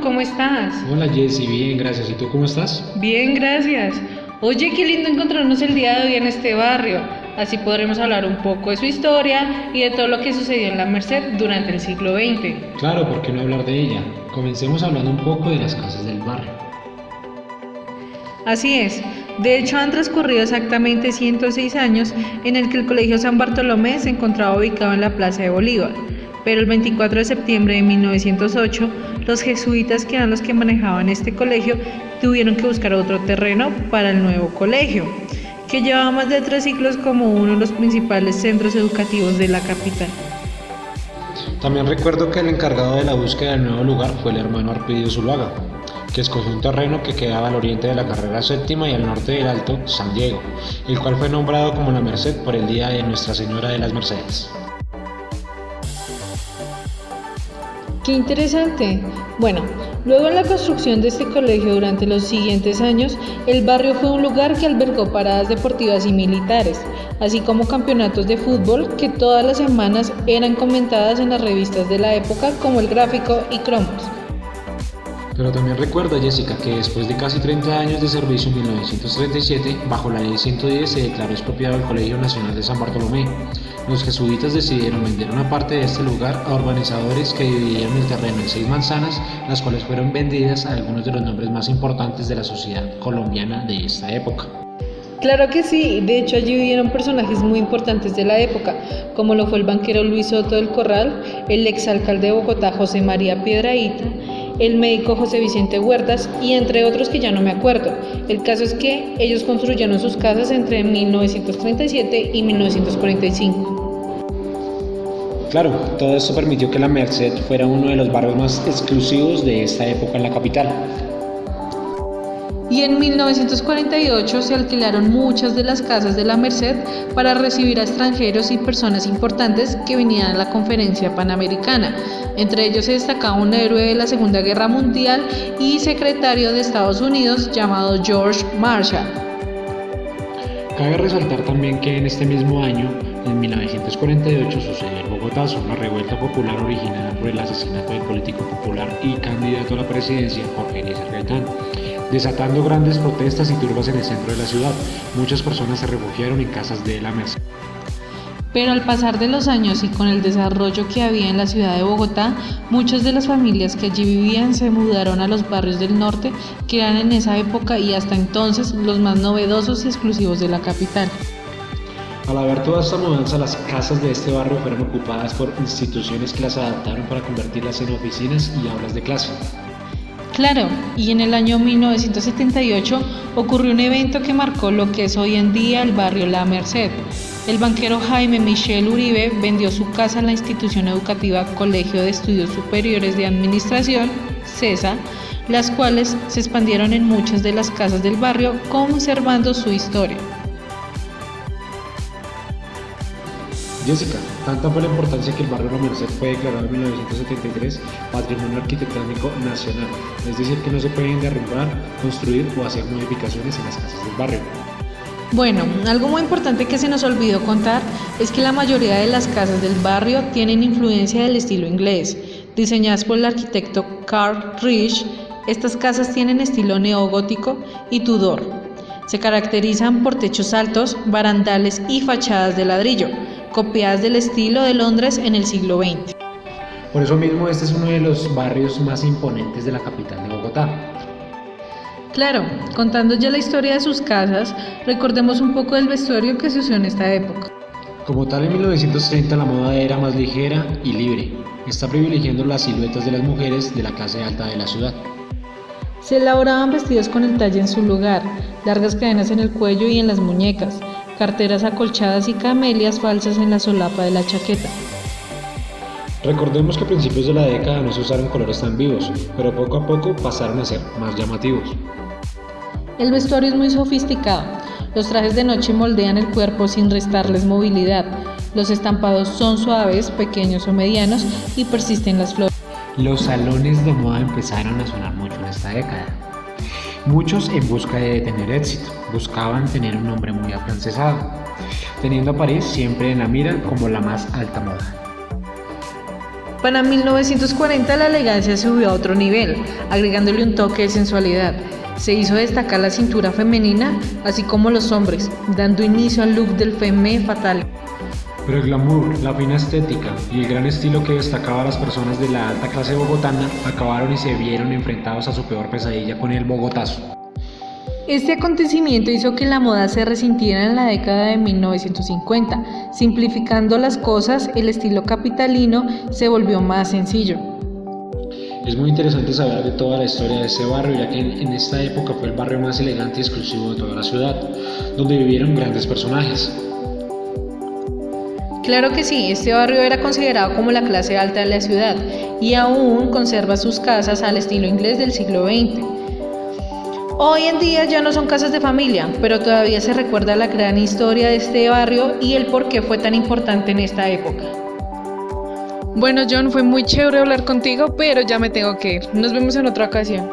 ¿cómo estás? Hola Jessy, bien, gracias. ¿Y tú cómo estás? Bien, gracias. Oye, qué lindo encontrarnos el día de hoy en este barrio. Así podremos hablar un poco de su historia y de todo lo que sucedió en La Merced durante el siglo XX. Claro, ¿por qué no hablar de ella? Comencemos hablando un poco de las casas del barrio. Así es. De hecho, han transcurrido exactamente 106 años en el que el Colegio San Bartolomé se encontraba ubicado en la Plaza de Bolívar. Pero el 24 de septiembre de 1908, los jesuitas, que eran los que manejaban este colegio, tuvieron que buscar otro terreno para el nuevo colegio, que llevaba más de 3 siglos como uno de los principales centros educativos de la capital. También recuerdo que el encargado de la búsqueda del nuevo lugar fue el hermano Arpidio Zuluaga, que escogió un terreno que quedaba al oriente de la carrera séptima y al norte del Alto San Diego, el cual fue nombrado como La Merced por el día de Nuestra Señora de las Mercedes. ¡Qué interesante! Bueno, luego en la construcción de este colegio durante los siguientes años, el barrio fue un lugar que albergó paradas deportivas y militares, así como campeonatos de fútbol que todas las semanas eran comentadas en las revistas de la época como El Gráfico y Cromos. Pero también recuerda, Jessica, que después de casi 30 años de servicio en 1937, bajo la Ley 110 se declaró expropiado el Colegio Nacional de San Bartolomé. Los jesuitas decidieron vender una parte de este lugar a urbanizadores que dividieron el terreno en 6 manzanas, las cuales fueron vendidas a algunos de los nombres más importantes de la sociedad colombiana de esta época. Claro que sí, de hecho allí vivieron personajes muy importantes de la época, como lo fue el banquero Luis Soto del Corral, el exalcalde de Bogotá José María Piedrahíta, el médico José Vicente Huertas y entre otros que ya no me acuerdo. El caso es que ellos construyeron sus casas entre 1937 y 1945. Claro, todo esto permitió que La Merced fuera uno de los barrios más exclusivos de esta época en la capital. Y en 1948 se alquilaron muchas de las casas de La Merced para recibir a extranjeros y personas importantes que venían a la conferencia panamericana. Entre ellos se destacaba un héroe de la Segunda Guerra Mundial y secretario de Estados Unidos llamado George Marshall. Cabe resaltar también que en este mismo año, en 1948, sucedió en Bogotá una revuelta popular originada por el asesinato del político popular y candidato a la presidencia Jorge Eliezer Gaitán, desatando grandes protestas y turbas en el centro de la ciudad. Muchas personas se refugiaron en casas de La Merced. Pero al pasar de los años y con el desarrollo que había en la ciudad de Bogotá, muchas de las familias que allí vivían se mudaron a los barrios del norte, que eran en esa época y hasta entonces los más novedosos y exclusivos de la capital. Al haber toda esta mudanza, las casas de este barrio fueron ocupadas por instituciones que las adaptaron para convertirlas en oficinas y aulas de clase. Claro, y en el año 1978 ocurrió un evento que marcó lo que es hoy en día el barrio La Merced. El banquero Jaime Michel Uribe vendió su casa a la institución educativa Colegio de Estudios Superiores de Administración, CESA, las cuales se expandieron en muchas de las casas del barrio, conservando su historia. Jessica, tanta fue la importancia que el barrio La Merced fue declarado en 1973 Patrimonio Arquitectónico Nacional, es decir, que no se pueden derrumbar, construir o hacer modificaciones en las casas del barrio. Bueno, algo muy importante que se nos olvidó contar es que la mayoría de las casas del barrio tienen influencia del estilo inglés. Diseñadas por el arquitecto Carl Risch, estas casas tienen estilo neogótico y Tudor. Se caracterizan por techos altos, barandales y fachadas de ladrillo, copiadas del estilo de Londres en el siglo XX. Por eso mismo este es uno de los barrios más imponentes de la capital de Bogotá. Claro, contando ya la historia de sus casas, recordemos un poco del vestuario que se usó en esta época. Como tal, en 1930 la moda era más ligera y libre, está privilegiando las siluetas de las mujeres de la clase alta de la ciudad. Se elaboraban vestidos con el talle en su lugar, largas cadenas en el cuello y en las muñecas, carteras acolchadas y camelias falsas en la solapa de la chaqueta. Recordemos que a principios de la década no se usaron colores tan vivos, pero poco a poco pasaron a ser más llamativos. El vestuario es muy sofisticado. Los trajes de noche moldean el cuerpo sin restarles movilidad. Los estampados son suaves, pequeños o medianos y persisten las flores. Los salones de moda empezaron a sonar mucho en esta década. Muchos, en busca de tener éxito, buscaban tener un nombre muy afrancesado, teniendo a París siempre en la mira como la más alta moda. Para 1940 la elegancia subió a otro nivel, agregándole un toque de sensualidad. Se hizo destacar la cintura femenina, así como los hombres, dando inicio al look del femme fatale. Pero el glamour, la fina estética y el gran estilo que destacaba a las personas de la alta clase bogotana acabaron y se vieron enfrentados a su peor pesadilla con el Bogotazo. Este acontecimiento hizo que la moda se resintiera en la década de 1950. Simplificando las cosas, el estilo capitalino se volvió más sencillo. Es muy interesante saber de toda la historia de este barrio, ya que en esta época fue el barrio más elegante y exclusivo de toda la ciudad, donde vivieron grandes personajes. Claro que sí, este barrio era considerado como la clase alta de la ciudad y aún conserva sus casas al estilo inglés del siglo XX. Hoy en día ya no son casas de familia, pero todavía se recuerda la gran historia de este barrio y el por qué fue tan importante en esta época. Bueno, John, fue muy chévere hablar contigo, pero ya me tengo que ir. Nos vemos en otra ocasión.